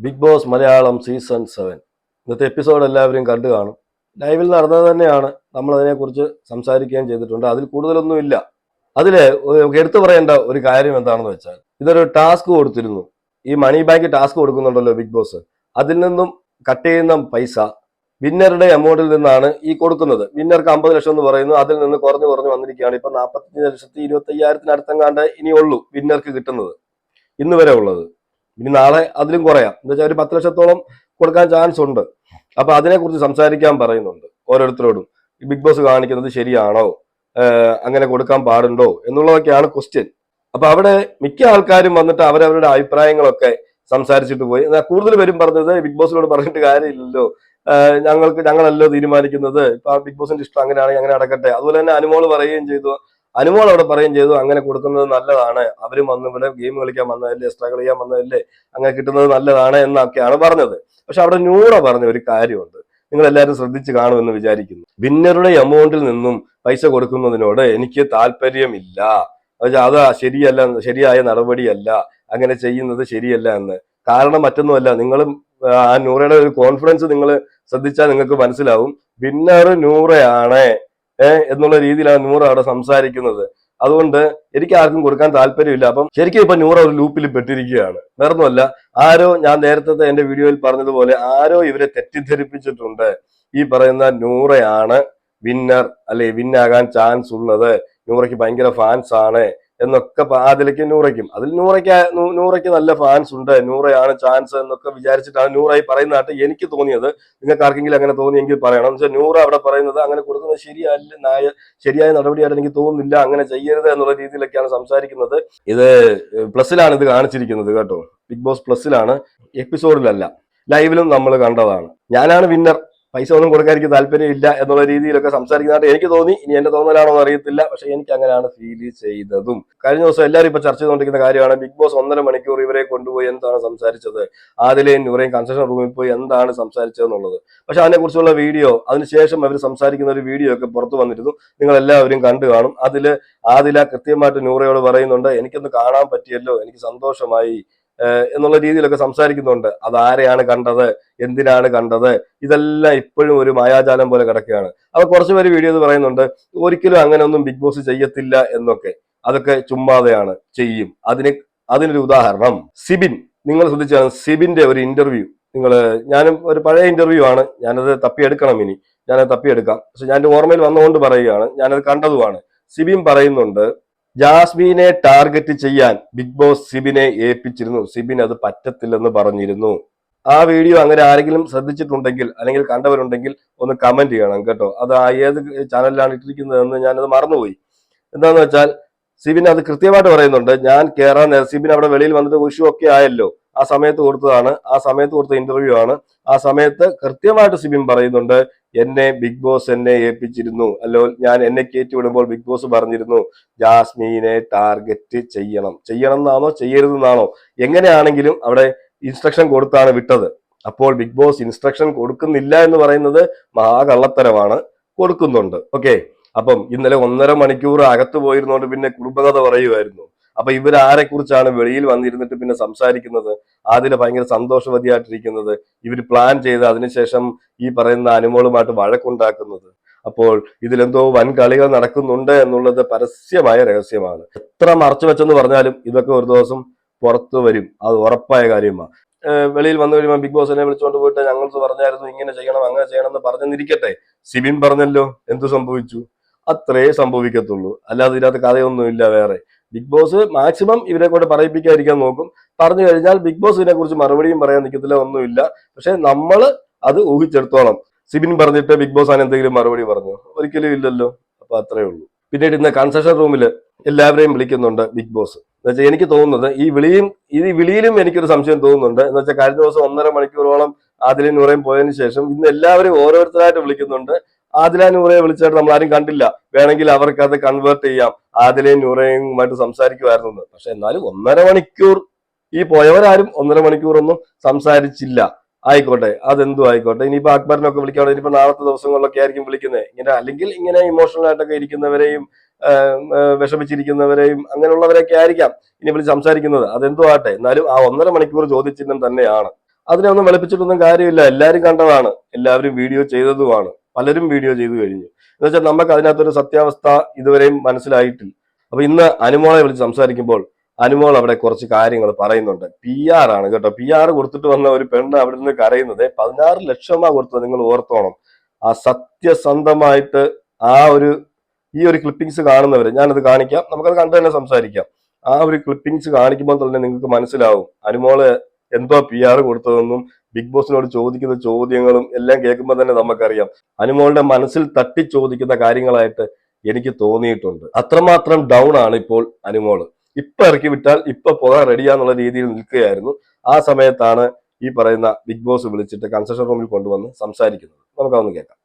Big boss Malayalam season 7 ഇന്നത്തെ episode എല്ലാവരും കണ്ടു കാണും. ലൈവിൽ നടന്നത് തന്നെയാണ്. നമ്മൾ അതിനെക്കുറിച്ച് സംസാരിക്കുകയും ചെയ്തിട്ടുണ്ട്. അതിൽ കൂടുതലൊന്നുമില്ല. അതിൽ എടുത്തു പറയേണ്ട ഒരു കാര്യം എന്താണെന്ന് വെച്ചാൽ, ഇതൊരു ടാസ്ക് കൊടുത്തിരുന്നു. ഈ മണി ബാങ്ക് ടാസ്ക് കൊടുക്കുന്നുണ്ടല്ലോ ബിഗ് ബോസ്. അതിൽ നിന്നും കട്ട് ചെയ്യുന്ന പൈസ വിന്നറുടെ എമൗണ്ടിൽ നിന്നാണ് ഈ കൊടുക്കുന്നത്. വിന്നർക്ക് 50 ലക്ഷം എന്ന് പറയുന്നു. അതിൽ നിന്ന് കുറഞ്ഞു കുറഞ്ഞു വന്നിരിക്കുകയാണ്. ഇപ്പൊ 45,25,000 ഇനി ഉള്ളൂ വിന്നർക്ക് കിട്ടുന്നത്, ഇന്ന് വരെ ഉള്ളത്. ഇനി നാളെ അതിലും കുറയാം. എന്താ വെച്ചാൽ ഒരു 10 ലക്ഷത്തോളം കൊടുക്കാൻ ചാൻസ് ഉണ്ട്. അപ്പൊ അതിനെക്കുറിച്ച് സംസാരിക്കാൻ പറയുന്നുണ്ട് ഓരോരുത്തരോടും. ഈ ബിഗ് ബോസ് കാണിക്കുന്നത് ശരിയാണോ, അങ്ങനെ കൊടുക്കാൻ പാടുണ്ടോ എന്നുള്ളതൊക്കെയാണ് ക്വസ്റ്റ്യൻ. അപ്പൊ അവിടെ മിക്ക ആൾക്കാരും വന്നിട്ട് അവരവരുടെ അഭിപ്രായങ്ങളൊക്കെ സംസാരിച്ചിട്ട് പോയി. കൂടുതൽ പേരും പറഞ്ഞത് ബിഗ് ബോസിനോട് പറഞ്ഞിട്ട് കാര്യമില്ലല്ലോ, ഞങ്ങളല്ലോ തീരുമാനിക്കുന്നത്, ഇപ്പൊ ബിഗ് ബോസിന്റെ ഇഷ്ടം അങ്ങനെയാണെങ്കിൽ അങ്ങനെ നടക്കട്ടെ. അതുപോലെ തന്നെ അനുമോള് പറയുകയും ചെയ്തു, അനുമോൾ അവിടെ പറയുകയും ചെയ്തു അങ്ങനെ കൊടുക്കുന്നത് നല്ലതാണ്, അവരും വന്ന് ഇവിടെ ഗെയിം കളിക്കാൻ വന്നതല്ലേ, സ്ട്രഗിൾ ചെയ്യാൻ വന്നതല്ലേ, അങ്ങനെ കിട്ടുന്നത് നല്ലതാണ് എന്നൊക്കെയാണ് പറഞ്ഞത്. പക്ഷെ അവിടെ നൂറ പറഞ്ഞ ഒരു കാര്യമുണ്ട്, നിങ്ങൾ എല്ലാവരും ശ്രദ്ധിച്ച് കാണുമെന്ന് വിചാരിക്കുന്നു. വിന്നറുടെ എമൗണ്ടിൽ നിന്നും പൈസ കൊടുക്കുന്നതിനോട് എനിക്ക് താല്പര്യമില്ല. അത് ശരിയല്ല, ശരിയായ നടപടിയല്ല, അങ്ങനെ ചെയ്യുന്നത് ശരിയല്ല എന്ന്. കാരണം മറ്റൊന്നുമല്ല, നിങ്ങളും ആ നൂറയുടെ ഒരു കോൺഫിഡൻസ് നിങ്ങൾ ശ്രദ്ധിച്ചാൽ നിങ്ങൾക്ക് മനസ്സിലാവും. വിന്നർ നൂറയാണ് എന്നുള്ള രീതിയിലാണ് നൂറ അവിടെ സംസാരിക്കുന്നത്. അതുകൊണ്ട് എനിക്ക് ആർക്കും കൊടുക്കാൻ താല്പര്യമില്ല. അപ്പം ശരിക്കും ഇപ്പൊ നൂറ ഒരു ലൂപ്പിൽ പെട്ടിരിക്കുകയാണ്. വേറൊന്നുമല്ല, ആരോ, ഞാൻ നേരത്തെ എന്റെ വീഡിയോയിൽ പറഞ്ഞതുപോലെ, ആരോ ഇവരെ തെറ്റിദ്ധരിപ്പിച്ചിട്ടുണ്ട്. ഈ പറയുന്ന നൂറയാണ് വിന്നർ, അല്ലെ വിന്നാകാൻ ചാൻസ് ഉള്ളത്, നൂറയ്ക്ക് ഭയങ്കര ഫാൻസ് ആണ് എന്നൊക്കെ അതിലേക്ക് നൂറയ്ക്കും, അതിൽ നൂറയ്ക്ക് നല്ല ഫാൻസ് ഉണ്ട്, നൂറയാണ് ചാൻസ് എന്നൊക്കെ വിചാരിച്ചിട്ടാണ് നൂറായി പറയുന്നതായിട്ട് എനിക്ക് തോന്നിയത്. നിങ്ങൾക്ക് ആർക്കെങ്കിലും അങ്ങനെ തോന്നിയെങ്കിൽ പറയണം. എന്ന് വെച്ചാൽ നൂറ അവിടെ പറയുന്നത് അങ്ങനെ കൊടുക്കുന്നത് ശരിയായ നടപടിയായിട്ട് എനിക്ക് തോന്നുന്നില്ല, അങ്ങനെ ചെയ്യരുത് എന്നുള്ള രീതിയിലൊക്കെയാണ് സംസാരിക്കുന്നത്. ഇത് പ്ലസിലാണ് ഇത് കാണിച്ചിരിക്കുന്നത് കേട്ടോ, ബിഗ് ബോസ് പ്ലസിലാണ്, എപ്പിസോഡിലല്ല. ലൈവിലും നമ്മൾ കണ്ടതാണ്. ഞാനാണ് വിന്നർ, പൈസ ഒന്നും കൊടുക്കാൻ എനിക്ക് താല്പര്യമില്ല എന്നുള്ള രീതിയിലൊക്കെ സംസാരിക്കുന്നതായിട്ട് എനിക്ക് തോന്നി. ഇനി എന്റെ തോന്നലാണോ എന്ന് അറിയത്തില്ല, പക്ഷെ എനിക്ക് അങ്ങനെയാണ് ഫീൽ ചെയ്തതും. കഴിഞ്ഞ ദിവസം എല്ലാവരും ഇപ്പൊ ചർച്ച ചെയ്തുകൊണ്ടിരിക്കുന്ന കാര്യമാണ്, ബിഗ് ബോസ് 1.5 മണിക്കൂർ ഇവരെ കൊണ്ടുപോയി എന്താണ് സംസാരിച്ചത്, ആദിലയും നൂറയും കൺസെഷൻ റൂമിൽ പോയി എന്താണ് സംസാരിച്ചതെന്നുള്ളത്. പക്ഷെ അതിനെക്കുറിച്ചുള്ള വീഡിയോ, അതിനുശേഷം അവർ സംസാരിക്കുന്ന ഒരു വീഡിയോ ഒക്കെ പുറത്തു വന്നിരുന്നു, നിങ്ങൾ എല്ലാവരും കണ്ടു കാണും. ആദില കൃത്യമായിട്ട് നൂറയോട് പറയുന്നുണ്ട്, എനിക്കൊന്ന് കാണാൻ പറ്റിയല്ലോ, എനിക്ക് സന്തോഷമായി എന്നുള്ള രീതിയിലൊക്കെ സംസാരിക്കുന്നുണ്ട്. അതാരെയാണ് കണ്ടത്, എന്തിനാണ് കണ്ടത്, ഇതെല്ലാം ഇപ്പോഴും ഒരു മായാജാലം പോലെ കിടക്കുകയാണ്. അപ്പൊ കുറച്ചുപേര് വീഡിയോ പറയുന്നുണ്ട്, ഒരിക്കലും അങ്ങനെയൊന്നും ബിഗ് ബോസ് ചെയ്യത്തില്ല എന്നൊക്കെ, അതൊക്കെ ചുമ്മാതെയാണ്, ചെയ്യും. അതിനൊരു ഉദാഹരണം സിബിൻ. നിങ്ങൾ ശ്രദ്ധിച്ചാണ് സിബിന്റെ ഒരു ഇന്റർവ്യൂ. ഞാനും ഒരു പഴയ ഇന്റർവ്യൂ ആണ്, ഞാനത് തപ്പിയെടുക്കണം, ഇനി ഞാനത് തപ്പിയെടുക്കാം. പക്ഷെ ഞാൻ ഓർമ്മയിൽ വന്നുകൊണ്ട് പറയുകയാണ്, ഞാനത് കണ്ടതുമാണ്. സിബിൻ പറയുന്നുണ്ട്, ജാസ്മിനെ ടാർഗറ്റ് ചെയ്യാൻ ബിഗ് ബോസ് സിബിനെ ഏൽപ്പിച്ചിരുന്നു, സിബിൻ അത് പറ്റത്തില്ലെന്ന് പറഞ്ഞിരുന്നു. ആ വീഡിയോ അങ്ങനെ ആരെങ്കിലും ശ്രദ്ധിച്ചിട്ടുണ്ടെങ്കിൽ അല്ലെങ്കിൽ കണ്ടവരുണ്ടെങ്കിൽ ഒന്ന് കമന്റ് ചെയ്യണം കേട്ടോ. അത് ഏത് ചാനലിലാണ് ഇട്ടിരിക്കുന്നതെന്ന് ഞാനത് മറന്നുപോയി. എന്താന്ന് വെച്ചാൽ സിബിൻ അത് കൃത്യമായിട്ട് പറയുന്നുണ്ട്. ഞാൻ കയറാൻ സിബിൻ അവിടെ വെളിയിൽ വന്നിട്ട് ഇഷ്യൂ ഒക്കെ ആയല്ലോ, ആ സമയത്ത് കൊടുത്തതാണ്, ആ സമയത്ത് കൊടുത്ത ഇന്റർവ്യൂ ആണ്. ആ സമയത്ത് കൃത്യമായിട്ട് സിബിൻ പറയുന്നുണ്ട്, എന്നെ ബിഗ് ബോസ് എന്നെ ഏൽപ്പിച്ചിരുന്നു, എന്നെ കയറ്റി വിടുമ്പോൾ ബിഗ് ബോസ് പറഞ്ഞിരുന്നു ജാസ്മീനെ ടാർഗറ്റ് ചെയ്യണം എന്നാണോ ചെയ്യരുതെന്നാണോ, എങ്ങനെയാണെങ്കിലും അവിടെ ഇൻസ്ട്രക്ഷൻ കൊടുത്താണ് വിട്ടത്. അപ്പോൾ ബിഗ് ബോസ് ഇൻസ്ട്രക്ഷൻ കൊടുക്കുന്നില്ല എന്ന് പറയുന്നത് മഹാകള്ളത്തരമാണ്. കൊടുക്കുന്നുണ്ട്. ഓക്കെ. അപ്പം ഇന്നലെ 1.5 മണിക്കൂർ അകത്ത് പോയിരുന്നോണ്ട് പിന്നെ കുടുംബകഥ പറയുമായിരുന്നു. അപ്പൊ ഇവരാരെ കുറിച്ചാണ് വെളിയിൽ വന്നിരുന്നിട്ട് പിന്നെ സംസാരിക്കുന്നത്, അതിന് ഭയങ്കര സന്തോഷവതിയായിട്ടിരിക്കുന്നത്, ഇവർ പ്ലാൻ ചെയ്ത് അതിനുശേഷം ഈ പറയുന്ന അനുമോളുമായിട്ട് വഴക്കുണ്ടാക്കുന്നത്. അപ്പോൾ ഇതിലെന്തോ വൻ കളികൾ നടക്കുന്നുണ്ട് എന്നുള്ളത് പരസ്യമായ രഹസ്യമാണ്. എത്ര മറച്ചു വെച്ചെന്ന് പറഞ്ഞാലും ഇതൊക്കെ ഒരു ദിവസം പുറത്തു വരും, അത് ഉറപ്പായ കാര്യമാണ്. വെളിയിൽ വന്നു കഴിയുമ്പോൾ ബിഗ് ബോസിനെ വിളിച്ചുകൊണ്ട് പോയിട്ട് ഞങ്ങൾ പറഞ്ഞായിരുന്നു ഇങ്ങനെ ചെയ്യണം അങ്ങനെ ചെയ്യണം എന്ന് പറഞ്ഞെന്നിരിക്കട്ടെ, സിബിൻ പറഞ്ഞല്ലോ, എന്തു സംഭവിച്ചു? അത്രേ സംഭവിക്കത്തുള്ളൂ, അല്ലാതെ ഇതിനകത്ത് കഥയൊന്നുമില്ല വേറെ. ബിഗ് ബോസ് മാക്സിമം ഇവരെ കൊണ്ട് പറയിപ്പിക്കാതിരിക്കാൻ നോക്കും. പറഞ്ഞു കഴിഞ്ഞാൽ ബിഗ് ബോസ് ഇതിനെ കുറിച്ച് മറുപടിയും പറയാൻ നിൽക്കത്തില്ല, ഒന്നുമില്ല. പക്ഷെ നമ്മൾ അത് ഊഹിച്ചെടുത്തോളം. സിബിൻ പറഞ്ഞിട്ട് ബിഗ് ബോസ് ആണ് എന്തെങ്കിലും മറുപടി പറഞ്ഞു? ഒരിക്കലും ഇല്ലല്ലോ. അപ്പൊ അത്രേ ഉള്ളൂ. പിന്നീട് ഇന്ന് കൺസെഷൻ റൂമിൽ എല്ലാവരെയും വിളിക്കുന്നുണ്ട് ബിഗ് ബോസ്. എന്നുവെച്ചാൽ എനിക്ക് തോന്നുന്നത് ഈ വിളിയിലും എനിക്കൊരു സംശയം തോന്നുന്നുണ്ട്. എന്ന് വെച്ചാൽ കഴിഞ്ഞ ദിവസം 1.5 മണിക്കൂറോളം ആദിലും നൂറയും പോയതിനു ശേഷം ഇന്ന് എല്ലാവരും ഓരോരുത്തരായിട്ട് വിളിക്കുന്നുണ്ട്. ആദില നൂറയെ വിളിച്ചായിട്ട് നമ്മൾ ആരും കണ്ടില്ല. വേണമെങ്കിൽ അവർക്ക് അത് കൺവേർട്ട് ചെയ്യാം, ആദിലയും നൂറയുമായിട്ട് സംസാരിക്കുമായിരുന്നു. പക്ഷെ എന്നാലും 1.5 മണിക്കൂർ ഈ പോയവരാരും 1.5 മണിക്കൂറൊന്നും സംസാരിച്ചില്ല. ആയിക്കോട്ടെ, അതെന്തു ആയിക്കോട്ടെ. ഇനിയിപ്പോ അക്ബറിനൊക്കെ വിളിക്കാതെ ഇനിയിപ്പോ നാളത്തെ ദിവസങ്ങളിലൊക്കെ ആയിരിക്കും വിളിക്കുന്നത്. അല്ലെങ്കിൽ ഇങ്ങനെ ഇമോഷണൽ ആയിട്ടൊക്കെ ഇരിക്കുന്നവരെയും വിഷമിച്ചിരിക്കുന്നവരെയും അങ്ങനെയുള്ളവരൊക്കെ ആയിരിക്കാം ഇനി വിളിച്ച് സംസാരിക്കുന്നത്. അതെന്തോ ആട്ടെ, എന്നാലും ആ 1.5 മണിക്കൂർ ചോദ്യചിഹ്നം തന്നെയാണ്. അതിനെ ഒന്നും വെളുപ്പിച്ചിട്ടൊന്നും കാര്യമില്ല. എല്ലാവരും കണ്ടതാണ്, എല്ലാവരും വീഡിയോ ചെയ്തതുമാണ്, പലരും വീഡിയോ ചെയ്തു കഴിഞ്ഞു. എന്ന് വെച്ചാൽ നമുക്ക് അതിനകത്തൊരു സത്യാവസ്ഥ ഇതുവരെയും മനസ്സിലായിട്ടില്ല. അപ്പൊ ഇന്ന് അനുമോളെ വിളിച്ച് സംസാരിക്കുമ്പോൾ അനുമോൾ അവിടെ കുറച്ച് കാര്യങ്ങൾ പറയുന്നുണ്ട്. PR ആണ് കേട്ടോ. PR കൊടുത്തിട്ട് വന്ന ഒരു പെണ്ണ് അവിടെ നിന്ന് കരയുന്നത് 16 ലക്ഷമാ കൊടുത്തത്. നിങ്ങൾ ഓർത്തോണം. ആ സത്യസന്ധമായിട്ട് ആ ഒരു ഈ ഒരു ക്ലിപ്പിംഗ്സ് കാണുന്നവര്, ഞാനത് കാണിക്കാം, നമുക്കത് കണ്ടു തന്നെ സംസാരിക്കാം. ആ ഒരു ക്ലിപ്പിംഗ്സ് കാണിക്കുമ്പോൾ തന്നെ നിങ്ങൾക്ക് മനസ്സിലാവും അനുമോള് എന്തോ PR കൊടുത്തതെന്നും ബിഗ് ബോസിനോട് ചോദിക്കുന്ന ചോദ്യങ്ങളും എല്ലാം കേൾക്കുമ്പോൾ തന്നെ നമുക്കറിയാം അനുമോളുടെ മനസ്സിൽ തട്ടി ചോദിക്കുന്ന കാര്യങ്ങളായിട്ട് എനിക്ക് തോന്നിയിട്ടുണ്ട്. അത്രമാത്രം ഡൗൺ ആണ് ഇപ്പോൾ അനുമോള്. ഇപ്പൊ ഇറക്കി വിട്ടാൽ ഇപ്പൊ പോകാൻ റെഡിയാന്നുള്ള രീതിയിൽ നിൽക്കുകയായിരുന്നു. ആ സമയത്താണ് ഈ പറയുന്ന ബിഗ് ബോസ് വിളിച്ചിട്ട് കൺസെഷൻ റൂമിൽ കൊണ്ടുവന്ന് സംസാരിക്കുന്നത്. നമുക്കതൊന്ന് കേൾക്കാം.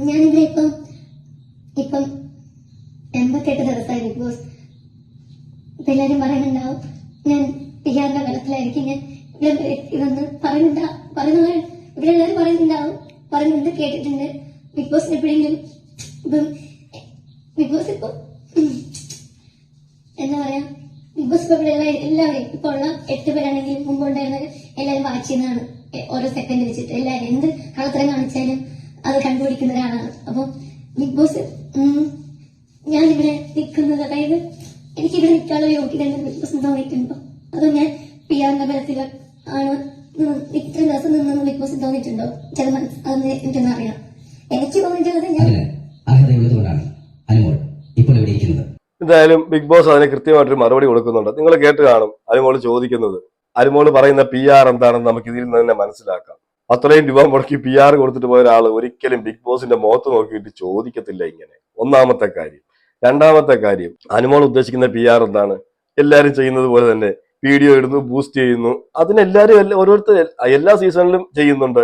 ഞാനിവിടെ ഇപ്പം 88 ദിവസമായി ബിഗ് ബോസ്. എല്ലാരും പറയുന്നുണ്ടാവും ഞാൻ PR-ന്റെ ബലത്തിലായിരിക്കും, ഞാൻ ഇതൊന്ന് ഇവരെല്ലാരും പറയുന്നുണ്ട്, കേട്ടിട്ടുണ്ട്. ബിഗ് ബോസിന് എപ്പോഴെങ്കിലും ബിഗ് ബോസ് ഇപ്പൊ എന്താ പറയാ, ബിഗ് ബോസ് ഇപ്പൊ ഇവിടെ എല്ലാവരും ഇപ്പൊ ഉള്ള 8 പേരാണെങ്കിലും മുമ്പ് ഉണ്ടായിരുന്നത് എല്ലാവരും വാച്ച് ചെയ്യുന്നതാണ്. ഓരോ സെക്കൻഡ് വെച്ചിട്ട് എല്ലാവരും എന്ത് കളത്തരം കാണിച്ചാലും അത് കണ്ടുപിടിക്കുന്ന ഒരാളാണ്. അപ്പൊ ബിഗ് ബോസ് ഞാനിവിടെ നിൽക്കുന്നത്, അതായത് എനിക്കിവിടെ നിൽക്കാനുള്ള യോഗ്യത ബിഗ് ബോസ് തോന്നിയിട്ടുണ്ടോ, അതോ ഞാൻ PR-ന്റെ ബലത്തിൽ ആണ് ഇത്രയും ദിവസം നിന്നെന്ന് ബിഗ് ബോസ് തോന്നിയിട്ടുണ്ടോ? ചില അതൊന്ന് എനിക്കൊന്നും അറിയാം. എനിക്ക് തോന്നിയിട്ടുള്ളത് ഞാൻ അർഹതയുള്ളതുകൊണ്ടാണ് അനുമോൾ ഇപ്പോൾ ഇവിടെ ഇരിക്കുന്നത്. എന്തായാലും ബിഗ് ബോസ് അതിന് കൃത്യമായിട്ടൊരു മറുപടി കൊടുക്കുന്നുണ്ട്. നിങ്ങൾ കേട്ട് കാണും അനുമോൾ ചോദിക്കുന്നത്. അനുമോൾ പറയുന്ന PR എന്താണെന്ന് നമുക്ക് ഇതിൽ നിന്ന് തന്നെ മനസ്സിലാക്കാം. അത്രയും രൂപ മുടക്കി PR കൊടുത്തിട്ട് പോയ ഒരാൾ ഒരിക്കലും ബിഗ് ബോസിന്റെ മുഖത്ത് നോക്കിയിട്ട് ചോദിക്കത്തില്ല ഇങ്ങനെ. ഒന്നാമത്തെ കാര്യം. രണ്ടാമത്തെ കാര്യം, അനുമോൾ ഉദ്ദേശിക്കുന്ന PR എന്താണ്? എല്ലാരും ചെയ്യുന്നത് പോലെ തന്നെ വീഡിയോ ഇടുന്നു, ബൂസ്റ്റ് ചെയ്യുന്നു. അതിനെല്ലാരും ഓരോരുത്തർ എല്ലാ സീസണിലും ചെയ്യുന്നുണ്ട്,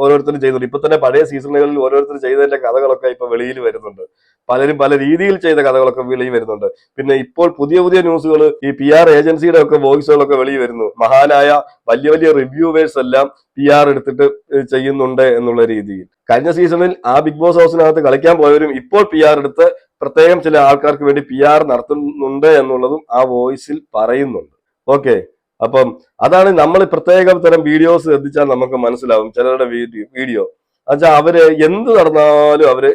ഓരോരുത്തരും ചെയ്യുന്നുണ്ട്. ഇപ്പൊ തന്നെ പഴയ സീസണുകളിൽ ഓരോരുത്തർ ചെയ്തതിന്റെ കഥകളൊക്കെ ഇപ്പൊ വെളിയിൽ വരുന്നുണ്ട്. പലരും പല രീതിയിൽ ചെയ്ത കഥകളൊക്കെ വെളിയിൽ വരുന്നുണ്ട്. പിന്നെ ഇപ്പോൾ പുതിയ പുതിയ ന്യൂസുകൾ, ഈ PR ഏജൻസിയുടെ ഒക്കെ വോയിസുകളൊക്കെ വെളിയിൽ വരുന്നു. മഹാനായ വലിയ വലിയ റിവ്യൂവേഴ്സ് എല്ലാം PR എടുത്തിട്ട് ചെയ്യുന്നുണ്ട് എന്നുള്ള രീതിയിൽ. കഴിഞ്ഞ സീസണിൽ ആ ബിഗ് ബോസ് ഹൗസിനകത്ത് കളിക്കാൻ പോയവരും ഇപ്പോൾ PR എടുത്ത് പ്രത്യേകം ചില ആൾക്കാർക്ക് വേണ്ടി PR നടത്തുന്നുണ്ട് എന്നുള്ളതും ആ വോയിസിൽ പറയുന്നുണ്ട്. ഓക്കെ, അപ്പം അതാണ് നമ്മൾ പ്രത്യേകം തരം വീഡിയോസ് ശ്രദ്ധിച്ചാൽ നമുക്ക് മനസ്സിലാവും. ചിലരുടെ വീഡിയോ എന്നുവെച്ചാൽ അവര് എന്ത് നടന്നാലും അവര്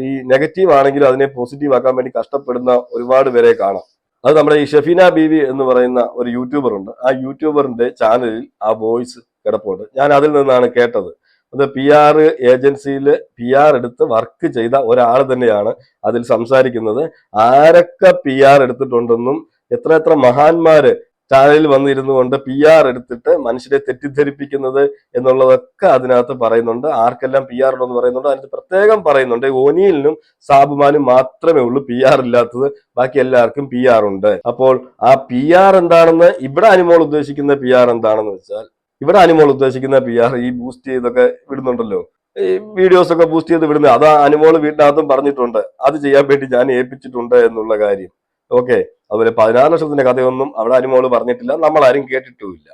ഈ നെഗറ്റീവ് ആണെങ്കിലും അതിനെ പോസിറ്റീവ് ആക്കാൻ വേണ്ടി കഷ്ടപ്പെടുന്ന ഒരുപാട് പേരെ കാണാം. അത് നമ്മുടെ ഈ ഷെഫീന ബീവി എന്ന് പറയുന്ന ഒരു യൂട്യൂബർ ഉണ്ട്. ആ യൂട്യൂബറിന്റെ ചാനലിൽ ആ വോയിസ് കിടപ്പുണ്ട്. ഞാൻ അതിൽ നിന്നാണ് കേട്ടത്. അത് PR ഏജൻസിയിൽ PR എടുത്ത് വർക്ക് ചെയ്ത ഒരാൾ തന്നെയാണ് അതിൽ സംസാരിക്കുന്നത്. ആരൊക്കെ PR എടുത്തിട്ടുണ്ടെന്നും എത്ര മഹാന്മാര് ചാനലിൽ വന്നിരുന്നു കൊണ്ട് PR എടുത്തിട്ട് മനുഷ്യരെ തെറ്റിദ്ധരിപ്പിക്കുന്നത് എന്നുള്ളതൊക്കെ അതിനകത്ത് പറയുന്നുണ്ട്. ആർക്കെല്ലാം PR ഉണ്ടെന്ന് പറയുന്നുണ്ട്. അതിനകത്ത് പ്രത്യേകം പറയുന്നുണ്ട് ഒനിയിലിനും സാബുമാനും മാത്രമേ ഉള്ളൂ PR ഇല്ലാത്തത്, ബാക്കി എല്ലാവർക്കും PR ഉണ്ട്. അപ്പോൾ ആ PR എന്താണെന്ന് ഇവിടെ അനുമോൾ ഉദ്ദേശിക്കുന്ന PR എന്താണെന്ന് വെച്ചാൽ, ഇവിടെ അനുമോൾ ഉദ്ദേശിക്കുന്ന PR ഈ ബൂസ്റ്റ് ചെയ്തൊക്കെ വിടുന്നുണ്ടല്ലോ, ഈ വീഡിയോസ് ഒക്കെ ബൂസ്റ്റ് ചെയ്ത് വിടുന്നത്, അത് അനുമോൾ വീട്ടിനകത്തും പറഞ്ഞിട്ടുണ്ട്. അത് ചെയ്യാൻ വേണ്ടി ഞാൻ ഏൽപ്പിച്ചിട്ടുണ്ട് എന്നുള്ള കാര്യം. ഓക്കെ, അതുപോലെ 16 ലക്ഷത്തിന്റെ കഥയൊന്നും അവിടെ അനുമോള് പറഞ്ഞിട്ടില്ല, നമ്മൾ ആരും കേട്ടിട്ടുമില്ല.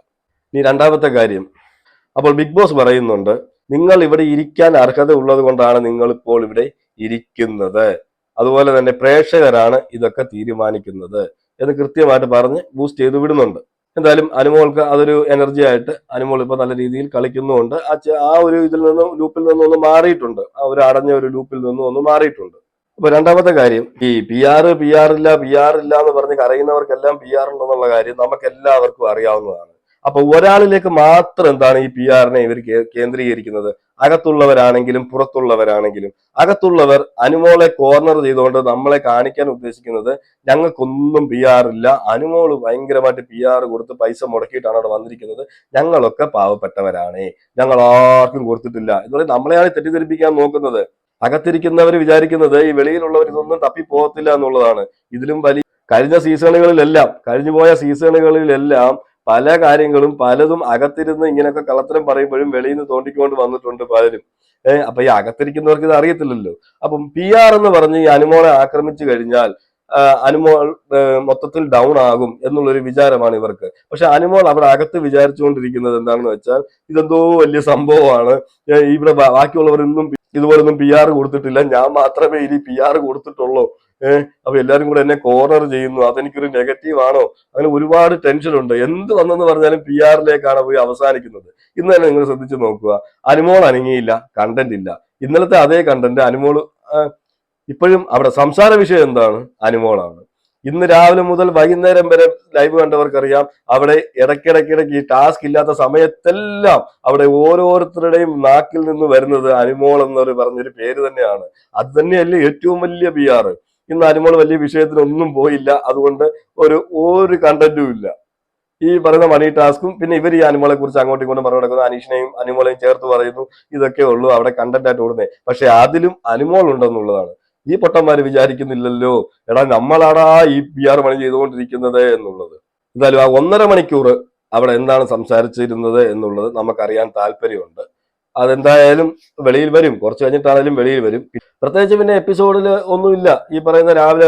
ഇനി രണ്ടാമത്തെ കാര്യം, അപ്പോൾ ബിഗ് ബോസ് പറയുന്നുണ്ട് നിങ്ങൾ ഇവിടെ ഇരിക്കാൻ അർഹത ഉള്ളത് കൊണ്ടാണ് നിങ്ങൾ ഇപ്പോൾ ഇവിടെ ഇരിക്കുന്നത്, അതുപോലെ തന്നെ പ്രേക്ഷകരാണ് ഇതൊക്കെ തീരുമാനിക്കുന്നത് എന്ന് കൃത്യമായിട്ട് പറഞ്ഞ് ബൂസ്റ്റ് ചെയ്ത് വിടുന്നുണ്ട്. എന്തായാലും അനുമോൾക്ക് അതൊരു എനർജി ആയിട്ട് അനുമോൾ ഇപ്പൊ നല്ല രീതിയിൽ കളിക്കുന്നുണ്ട്. ആ ഒരു ഇതിൽ നിന്നും ലൂപ്പിൽ നിന്നും ഒന്ന് മാറിയിട്ടുണ്ട്. ആ ഒരു അടഞ്ഞ ഒരു ലൂപ്പിൽ നിന്നും ഒന്ന് മാറിയിട്ടുണ്ട്. അപ്പൊ രണ്ടാമത്തെ കാര്യം, ഈ PR ഇല്ല എന്ന് പറഞ്ഞ് കരയുന്നവർക്കെല്ലാം PR ഉണ്ടെന്നുള്ള കാര്യം നമുക്ക് എല്ലാവർക്കും അറിയാവുന്നതാണ്. അപ്പൊ ഒരാളിലേക്ക് മാത്രം എന്താണ് ഈ PR-നെ ഇവർ കേന്ദ്രീകരിക്കുന്നത്? അകത്തുള്ളവരാണെങ്കിലും പുറത്തുള്ളവരാണെങ്കിലും. അകത്തുള്ളവർ അനുമോളെ കോർണർ ചെയ്തുകൊണ്ട് നമ്മളെ കാണിക്കാൻ ഉദ്ദേശിക്കുന്നത് ഞങ്ങൾക്കൊന്നും PR ഇല്ല, അനുമോള് ഭയങ്കരമായിട്ട് PR കൊടുത്ത് പൈസ മുടക്കിയിട്ടാണ് അവിടെ വന്നിരിക്കുന്നത്, ഞങ്ങളൊക്കെ പാവപ്പെട്ടവരാണ്, ഞങ്ങൾ ആർക്കും കൊടുത്തിട്ടില്ല എന്ന് പറഞ്ഞ് നമ്മളെയാണ് തെറ്റിദ്ധരിപ്പിക്കാൻ നോക്കുന്നത്. അകത്തിരിക്കുന്നവർ വിചാരിക്കുന്നത് ഈ വെളിയിലുള്ളവർ ഇതൊന്നും തപ്പിപ്പോകത്തില്ല എന്നുള്ളതാണ്. ഇതിലും വലിയ കഴിഞ്ഞു പോയ സീസണുകളിലെല്ലാം പല കാര്യങ്ങളും പലതും അകത്തിരുന്ന് ഇങ്ങനെയൊക്കെ കള്ളത്തരം പറയുമ്പോഴും വെളിയിൽ നിന്ന് തോണ്ടിക്കൊണ്ട് വന്നിട്ടുണ്ട് പലരും. അപ്പൊ ഈ അകത്തിരിക്കുന്നവർക്ക് ഇത് അറിയത്തില്ലല്ലോ. അപ്പം PR എന്ന് പറഞ്ഞ് ഈ അനുമോളെ ആക്രമിച്ചു കഴിഞ്ഞാൽ അനുമോൾ മൊത്തത്തിൽ ഡൗൺ ആകും എന്നുള്ളൊരു വിചാരമാണ് ഇവർക്ക്. പക്ഷെ അനുമോൾ അവിടെ അകത്ത് വിചാരിച്ചുകൊണ്ടിരിക്കുന്നത് എന്താണെന്ന് വെച്ചാൽ ഇതെന്തോ വലിയ സംഭവമാണ്, ഇവിടെ ബാക്കിയുള്ളവരൊന്നും ഇതുപോലൊന്നും PR കൊടുത്തിട്ടില്ല, ഞാൻ മാത്രമേ ഇനി PR കൊടുത്തിട്ടുള്ളൂ അപ്പൊ എല്ലാരും കൂടെ എന്നെ കോർണർ ചെയ്യുന്നു, അതെനിക്കൊരു നെഗറ്റീവ് ആണോ, അങ്ങനെ ഒരുപാട് ടെൻഷൻ ഉണ്ട്. എന്ത് വന്നെന്ന് പറഞ്ഞാലും PR-ലേക്കാണ് പോയി അവസാനിക്കുന്നത്. ഇന്ന് തന്നെ നിങ്ങൾ ശ്രദ്ധിച്ചു നോക്കുക, അനുമോൾ അനങ്ങിയില്ല, കണ്ടന്റ് ഇല്ല. ഇന്നലത്തെ അതേ കണ്ടന്റ് അനുമോള് ഇപ്പോഴും അവിടെ സംസാര വിഷയം എന്താണ്, അനുമോളാണ്. ഇന്ന് രാവിലെ മുതൽ വൈകുന്നേരം വരെ ലൈവ് കണ്ടവർക്കറിയാം, അവിടെ ഇടയ്ക്കിടയ്ക്കിടയ്ക്ക് ഈ ടാസ്ക് ഇല്ലാത്ത സമയത്തെല്ലാം അവിടെ ഓരോരുത്തരുടെയും നാക്കിൽ നിന്ന് വരുന്നത് അനുമോൾ എന്നൊരു പറഞ്ഞൊരു പേര് തന്നെയാണ്. അത് തന്നെയല്ലേ ഏറ്റവും വലിയ PR. ഇന്ന് അനുമോൾ വലിയ വിഷയത്തിനൊന്നും പോയില്ല, അതുകൊണ്ട് ഒരു കണ്ടന്റും ഇല്ല. ഈ പറയുന്ന മണി ടാസ്കും പിന്നെ ഇവർ ഈ അനുമോളെ കുറിച്ച് അങ്ങോട്ടും ഇങ്ങോട്ടും പറഞ്ഞു നടക്കുന്നു, അനീഷിനെയും അനുമോളെയും ചേർത്ത് പറയുന്നു, ഇതൊക്കെ ഉള്ളൂ അവിടെ കണ്ടന്റ് ആയിട്ട് ഓടുന്നത്. പക്ഷെ അതിലും അനുമോൾ ഉണ്ടെന്നുള്ളതാണ് ഈ പൊട്ടന്മാര് വിചാരിക്കുന്നില്ലല്ലോ. എടാ നമ്മളാടാ ഈ PR പണി ചെയ്തുകൊണ്ടിരിക്കുന്നത് എന്നുള്ളത്. എന്തായാലും ആ 1.5 മണിക്കൂർ അവിടെ എന്താണ് സംസാരിച്ചിരുന്നത് എന്നുള്ളത് നമുക്കറിയാൻ താല്പര്യമുണ്ട്. അതെന്തായാലും വെളിയിൽ വരും, കുറച്ച് കഴിഞ്ഞിട്ടാണെങ്കിലും വെളിയിൽ വരും. പ്രത്യേകിച്ച് പിന്നെ എപ്പിസോഡിൽ ഒന്നുമില്ല. ഈ പറയുന്ന രാവിലെ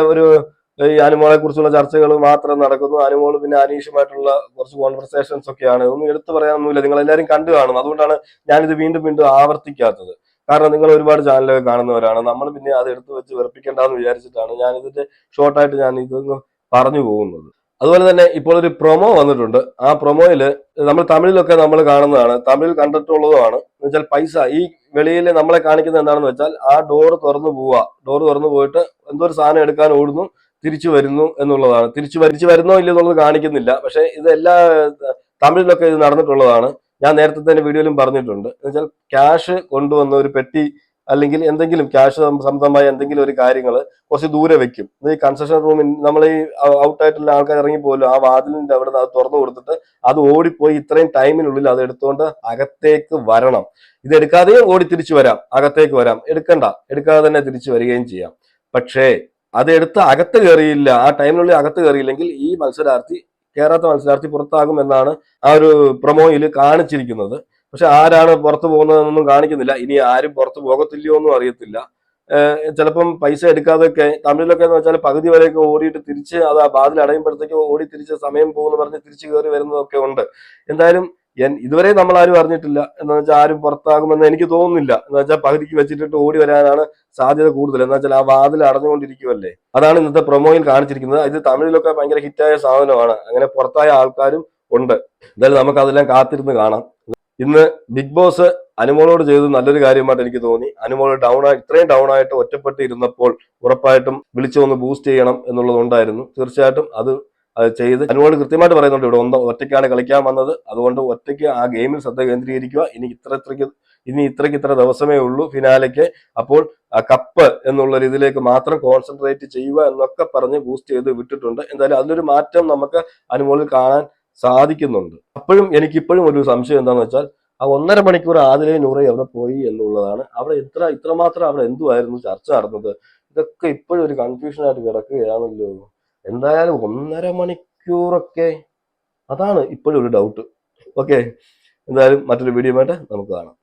ഈ അനുമോളെ കുറിച്ചുള്ള ചർച്ചകൾ മാത്രം നടക്കുന്നു. അനുമോള് പിന്നെ അനീഷുമായിട്ടുള്ള കുറച്ച് കോൺവെർസേഷൻസ് ഒക്കെയാണ്. ഒന്നും എടുത്തു പറയാനൊന്നുമില്ല, നിങ്ങൾ എല്ലാവരും കണ്ടു കാണും. അതുകൊണ്ടാണ് ഞാനിത് വീണ്ടും വീണ്ടും ആവർത്തിക്കാത്തത്. കാരണം നിങ്ങൾ ഒരുപാട് ചാനലൊക്കെ കാണുന്നവരാണ്, നമ്മൾ പിന്നെ അത് എടുത്തു വെച്ച് വെറുപ്പിക്കേണ്ടെന്ന് വിചാരിച്ചിട്ടാണ് ഞാൻ ഇതിന്റെ ഷോർട്ടായിട്ട് ഞാൻ ഇതൊന്ന് പറഞ്ഞു പോകുന്നത്. അതുപോലെ തന്നെ ഇപ്പോൾ ഒരു പ്രൊമോ വന്നിട്ടുണ്ട്. ആ പ്രൊമോയില് നമ്മൾ തമിഴിലൊക്കെ നമ്മൾ കാണുന്നതാണ്, തമിഴിൽ കണ്ടിട്ടുള്ളതുമാണ്. എന്ന് വെച്ചാൽ പൈസ ഈ വെളിയിൽ നമ്മളെ കാണിക്കുന്നത് എന്താണെന്ന് വെച്ചാൽ ആ ഡോർ തുറന്നു പോയിട്ട് എന്തോ ഒരു സാധനം എടുക്കാൻ ഓടുന്നു, തിരിച്ചു വരുന്നു എന്നുള്ളതാണ്. തിരിച്ചു വരുന്നോ ഇല്ലയോ എന്നുള്ളത് കാണിക്കുന്നില്ല. പക്ഷെ ഇത് തമിഴിലൊക്കെ ഇത് നടന്നിട്ടുള്ളതാണ്. ഞാൻ നേരത്തെ തന്നെ വീഡിയോയിലും പറഞ്ഞിട്ടുണ്ട്. എന്ന് വെച്ചാൽ ക്യാഷ് കൊണ്ടുവന്ന ഒരു പെട്ടി അല്ലെങ്കിൽ എന്തെങ്കിലും ക്യാഷ് സംബന്ധമായ എന്തെങ്കിലും ഒരു കാര്യങ്ങൾ കുറച്ച് ദൂരെ വെക്കും. ഈ കൺസ്ട്രക്ഷൻ റൂമിൽ നമ്മൾ ഈ ഔട്ടായിട്ടുള്ള ആൾക്കാർ ഇറങ്ങി പോലും ആ വാതിലിന്റെ അവിടെ അത് തുറന്നു കൊടുത്തിട്ട് അത് ഓടിപ്പോയി ഇത്രയും ടൈമിനുള്ളിൽ അത് എടുത്തുകൊണ്ട് അകത്തേക്ക് വരണം. ഇത് എടുക്കാതെയും ഓടി തിരിച്ചു വരാം, അകത്തേക്ക് വരാം. എടുക്കാതെ തന്നെ തിരിച്ചു വരികയും ചെയ്യാം. പക്ഷേ അത് എടുത്ത് അകത്ത് കയറിയില്ല, ആ ടൈമിനുള്ളിൽ അകത്ത് കയറിയില്ലെങ്കിൽ ഈ കയറാത്ത മത്സരാർത്ഥി പുറത്താകും എന്നാണ് ആ ഒരു പ്രൊമോയിൽ കാണിച്ചിരിക്കുന്നത്. പക്ഷെ ആരാണ് പുറത്തു പോകുന്നതെന്നൊന്നും കാണിക്കുന്നില്ല. ഇനി ആരും പുറത്തു പോകത്തില്ലയോ എന്നും അറിയത്തില്ല. ചിലപ്പം പൈസ എടുക്കാതൊക്കെ തമിഴിലൊക്കെ എന്ന് വെച്ചാൽ പകുതി വരെയൊക്കെ ഓടിയിട്ട് തിരിച്ച് അത് ആ വാതിൽ അടയുമ്പോഴത്തേക്ക് ഓടി തിരിച്ച് സമയം പോകുമെന്ന് പറഞ്ഞ് തിരിച്ചു കയറി വരുന്നതൊക്കെ ഉണ്ട്. എന്തായാലും ഇതുവരെ നമ്മൾ ആരും അറിഞ്ഞിട്ടില്ല. എന്ന് വെച്ചാൽ ആരും പുറത്താകുമെന്ന് എനിക്ക് തോന്നുന്നില്ല. എന്ന് വെച്ചാൽ പകുതിക്ക് വെച്ചിട്ട് ഓടി വരാനാണ് സാധ്യത കൂടുതൽ. എന്ന് വെച്ചാൽ ആ വാതിൽ അടഞ്ഞുകൊണ്ടിരിക്കുമല്ലേ. അതാണ് ഇന്നത്തെ പ്രൊമോയിൽ കാണിച്ചിരിക്കുന്നത്. ഇത് തമിഴിലൊക്കെ ഭയങ്കര ഹിറ്റായ സാധനമാണ്. അങ്ങനെ പുറത്തായ ആൾക്കാരും ഉണ്ട്. എന്തായാലും നമുക്ക് അതെല്ലാം കാത്തിരുന്ന് കാണാം. ഇന്ന് ബിഗ് ബോസ് അനുമോളോട് ചെയ്തത് നല്ലൊരു കാര്യമായിട്ട് എനിക്ക് തോന്നി. അനുമോൾ ഇത്രയും ഡൗൺ ആയിട്ട് ഒറ്റപ്പെട്ട് ഇരുന്നപ്പോൾ ഉറപ്പായിട്ടും വിളിച്ചു വന്ന് ബൂസ്റ്റ് ചെയ്യണം എന്നുള്ളതുണ്ടായിരുന്നു. തീർച്ചയായിട്ടും അത് ചെയ്ത് അനുമോൾ കൃത്യമായിട്ട് പറയുന്നുണ്ട്, ഇവിടെ ഒറ്റയ്ക്കാണ് കളിക്കാൻ വന്നത്, അതുകൊണ്ട് ഒറ്റയ്ക്ക് ആ ഗെയിമിൽ ശ്രദ്ധ കേന്ദ്രീകരിക്കുക. ഇനി ഇത്ര ദിവസമേ ഉള്ളൂ ഫിനാലയ്ക്ക്. അപ്പോൾ ആ കപ്പ് എന്നുള്ള രീതിയിലേക്ക് മാത്രം കോൺസെൻട്രേറ്റ് ചെയ്യുക എന്നൊക്കെ പറഞ്ഞ് ബൂസ്റ്റ് ചെയ്ത് വിട്ടിട്ടുണ്ട്. എന്തായാലും അതിലൊരു മാറ്റം നമുക്ക് അനുമോളിൽ കാണാൻ സാധിക്കുന്നുണ്ട്. എനിക്കിപ്പോഴും ഒരു സംശയം എന്താണെന്ന് വെച്ചാൽ ആ 1.5 മണിക്കൂർ ആദിലെ നൂറെ എവിടെ പോയി എന്നുള്ളതാണ്. അവിടെ ഇത്രമാത്രം അവിടെ എന്തുമായിരുന്നു ചർച്ച നടന്നത്, ഇതൊക്കെ ഇപ്പോഴും ഒരു കൺഫ്യൂഷൻ ആയിട്ട് കിടക്കുകയാണല്ലോ. എന്തായാലും 1.5 മണിക്കൂറൊക്കെ, അതാണ് ഇപ്പോഴും ഒരു ഡൗട്ട്. ഓക്കെ, എന്തായാലും മറ്റൊരു വീഡിയോ ആയിട്ട് നമുക്ക് കാണാം.